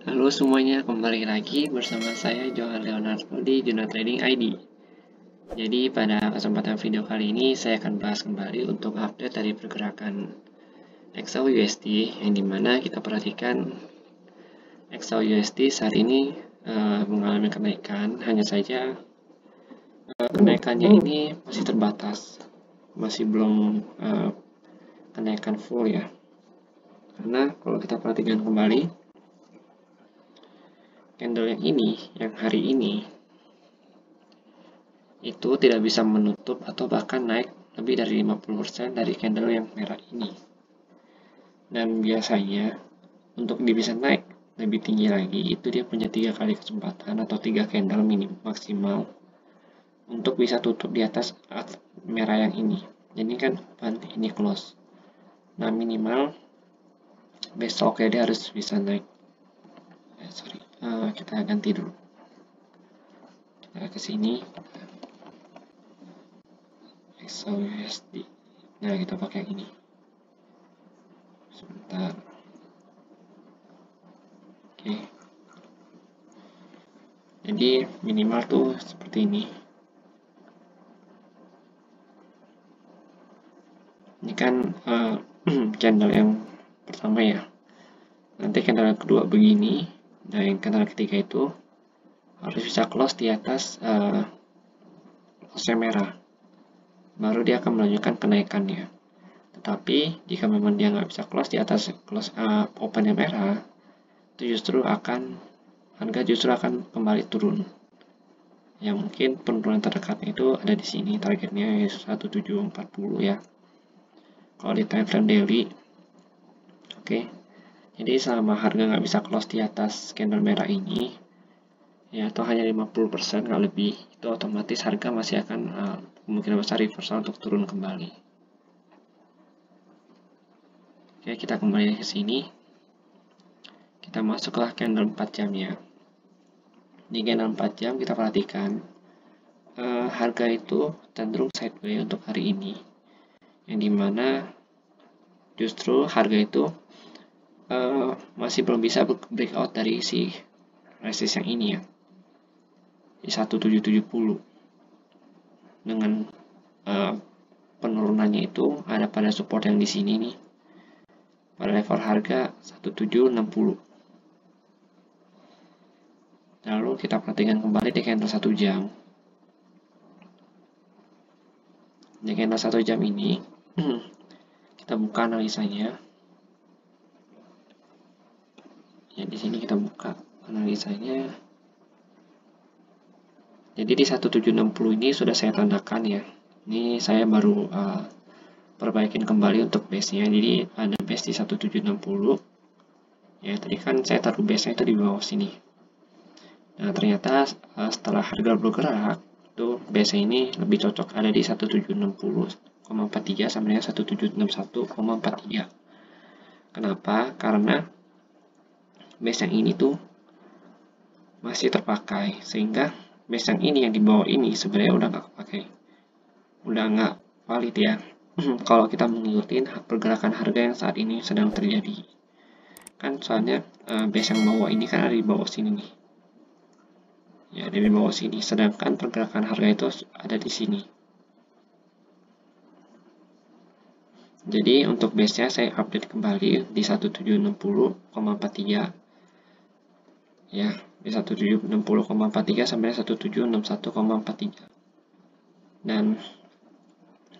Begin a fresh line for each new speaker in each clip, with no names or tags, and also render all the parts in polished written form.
Halo semuanya, kembali lagi bersama saya Johan Leonardo di Juna Trading ID. Jadi pada kesempatan video kali ini saya akan bahas kembali untuk update dari pergerakan XAUUSD yang dimana kita perhatikan XAUUSD saat ini mengalami kenaikan, hanya saja kenaikannya ini masih terbatas, masih belum kenaikan full ya. Karena kalau kita perhatikan kembali candle yang ini, yang hari ini itu tidak bisa menutup atau bahkan naik lebih dari 50% dari candle yang merah ini. Dan biasanya untuk dia bisa naik lebih tinggi lagi itu dia punya 3 kali kesempatan atau 3 candle minim maksimal untuk bisa tutup di atas merah yang ini. Jadi kan ini close. Nah minimal besok ya dia harus bisa naik. Kita ganti dulu. Kita ke sini. XAUUSD. Nah, kita pakai ini. Sebentar. Oke. Jadi minimal tuh seperti ini. Ini kan candle yang pertama ya. Nanti candle yang kedua begini. Nah, yang candle ketiga itu harus bisa close di atas close merah. Baru dia akan melanjutkan kenaikannya. Tetapi jika memang dia nggak bisa close di atas close open yang merah, itu harga justru akan kembali turun. Ya mungkin penurunan terdekatnya itu ada di sini, targetnya 1740 ya. Kalau di time frame daily, oke. Jadi selama harga nggak bisa close di atas candle merah ini, ya atau hanya 50% nggak lebih, itu otomatis harga masih akan kemungkinan besar reversal untuk turun kembali. Oke, kita kembali ke sini. Kita masuklah candle 4 jam ya. Di candle 4 jam kita perhatikan harga itu cenderung sideways untuk hari ini, yang dimana justru harga itu masih belum bisa breakout dari si resist yang ini ya, di 1770 dengan penurunannya itu ada pada support yang di sini nih, pada level harga 1760. Lalu kita perhatikan kembali di candle 1 jam. Di candle 1 jam ini kita buka analisanya. Ya, di sini kita buka analisanya. Jadi di 1760 ini sudah saya tandakan ya. Ini saya baru perbaikin kembali untuk base-nya. Jadi ada base di 1760. Ya, tadi kan saya taruh base-nya itu di bawah sini. Nah, ternyata setelah harga bergerak, itu base ini lebih cocok ada di 1760,43 sampai dengan 1761,43. Kenapa? Karena base yang ini tuh masih terpakai, sehingga base yang ini yang di bawah ini sebenarnya udah nggak kepakai, udah nggak valid ya. Kalau kita mengikuti pergerakan harga yang saat ini sedang terjadi, kan soalnya base yang bawah ini kan ada di bawah sini nih. Ya, dari bawah sini, sedangkan pergerakan harga itu ada di sini. Jadi untuk base-nya saya update kembali di 1760,43 ya, di 1760,43 sampai 1761,43. Dan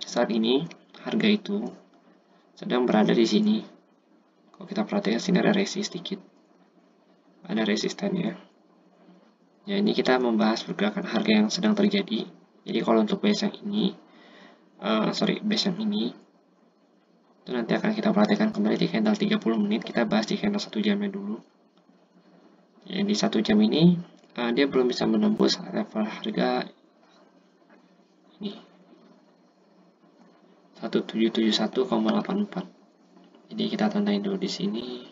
saat ini harga itu sedang berada di sini. Kalau kita perhatikan sini ada resist sedikit, ada resistannya. Ya, ini kita membahas pergerakan harga yang sedang terjadi. Jadi kalau untuk base yang ini, base yang ini, itu nanti akan kita perhatikan kembali di candle 30 menit. Kita bahas di candle 1 jamnya dulu. Ya, di 1 jam ini, dia belum bisa menembus level harga ini, 1771,84. Jadi kita tandain dulu di sini.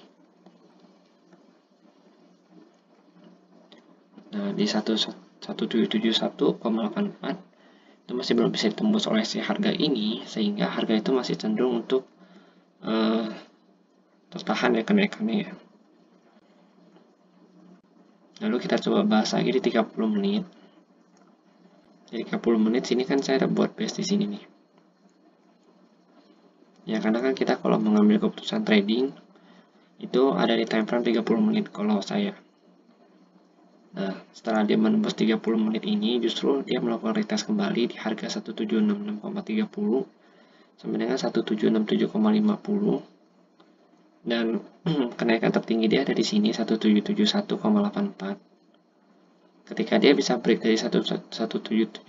Nah, di 1771,84 itu masih belum bisa ditembus oleh si harga ini, sehingga harga itu masih cenderung untuk tertahan ya kenaikannya ya. Lalu kita coba bahas lagi di 30 menit. Jadi 30 menit sini kan saya ada buat base di sini nih. Ya, karena kan kita kalau mengambil keputusan trading itu ada di time frame 30 menit kalau saya. Nah, setelah dia menembus 30 menit ini, justru dia melakukan retest kembali di harga 1766,30 sampai dengan 1767,50. Dan kenaikan tertinggi dia ada di sini 1771,84. Ketika dia bisa break dari 1771,84,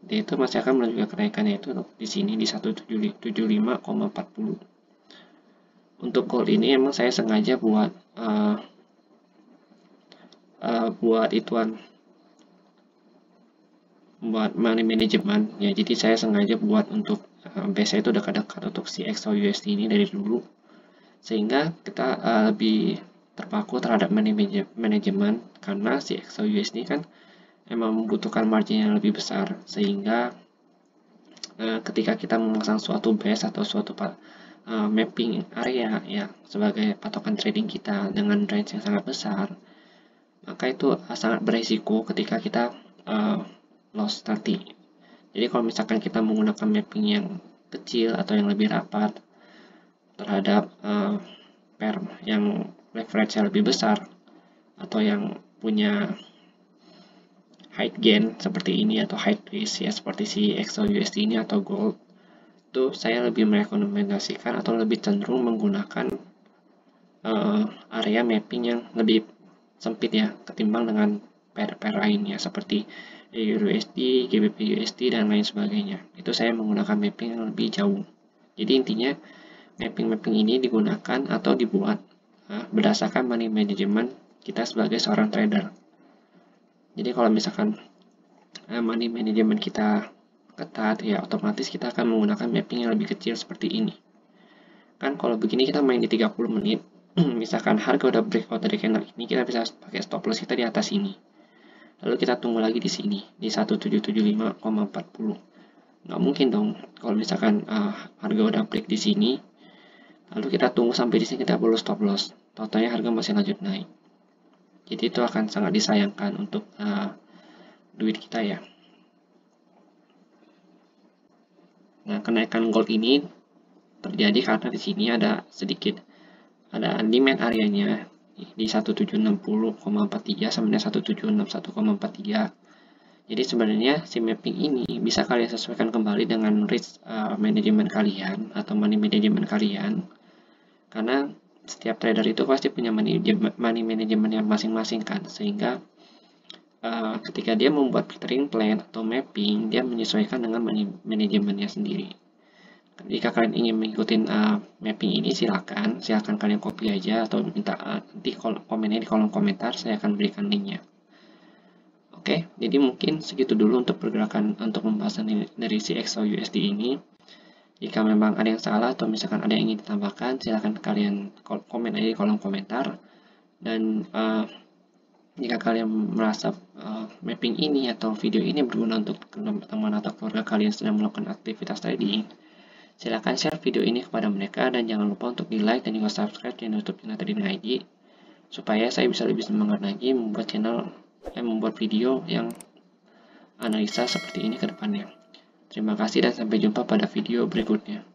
dia itu masih akan melanjutkan kenaikannya itu di sini di 1775,40. Untuk gold ini emang saya sengaja buat money management ya, jadi saya sengaja buat untuk base itu dekat-dekat untuk si XAUUSD ini dari dulu, sehingga kita lebih terpaku terhadap money management, karena si XAUUSD kan emang membutuhkan margin yang lebih besar, sehingga ketika kita memasang suatu base atau suatu mapping area ya sebagai patokan trading kita dengan range yang sangat besar, maka itu sangat beresiko ketika kita loss nanti. Jadi kalau misalkan kita menggunakan mapping yang kecil atau yang lebih rapat terhadap pair yang leverage lebih besar atau yang punya high gain seperti ini atau high risk ya seperti si XAUUSD ini atau gold, itu saya lebih merekomendasikan atau lebih cenderung menggunakan area mapping yang lebih sempit ya ketimbang dengan pair-pair lainnya seperti EURUSD, GBP/USD dan lain sebagainya. Itu saya menggunakan mapping yang lebih jauh. Jadi intinya mapping-mapping ini digunakan atau dibuat berdasarkan money management kita sebagai seorang trader. Jadi kalau misalkan money management kita ketat ya, otomatis kita akan menggunakan mapping yang lebih kecil seperti ini. Kan kalau begini kita main di 30 menit, misalkan harga udah breakout dari candle ini, kita bisa pakai stop loss kita di atas ini. Lalu kita tunggu lagi di sini di 1775,40. Nggak mungkin dong kalau misalkan harga udah break di sini, lalu kita tunggu sampai di sini kita perlu stop loss. Totalnya harga masih lanjut naik. Jadi itu akan sangat disayangkan untuk duit kita ya. Nah, kenaikan gold ini terjadi karena di sini ada demand areanya di 1760,43 sampai dengan 1761,43. Jadi sebenarnya si mapping ini bisa kalian sesuaikan kembali dengan risk management kalian atau money management kalian, karena setiap trader itu pasti punya money management yang masing-masing kan, sehingga ketika dia membuat trading plan atau mapping, dia menyesuaikan dengan money manajemennya sendiri. Jika kalian ingin mengikuti mapping ini, silakan kalian copy aja atau minta nanti komennya di kolom komentar, saya akan berikan linknya. Oke, jadi mungkin segitu dulu untuk pergerakan untuk pembahasan dari si XAUUSD ini. Jika memang ada yang salah atau misalkan ada yang ingin ditambahkan, silakan kalian komen aja di kolom komentar. Dan jika kalian merasa mapping ini atau video ini berguna untuk teman atau keluarga kalian sedang melakukan aktivitas trading, silakan share video ini kepada mereka, dan jangan lupa untuk di like dan juga subscribe channel YouTube China Trading ID supaya saya bisa lebih semangat lagi membuat video yang analisa seperti ini ke depannya. Terima kasih dan sampai jumpa pada video berikutnya.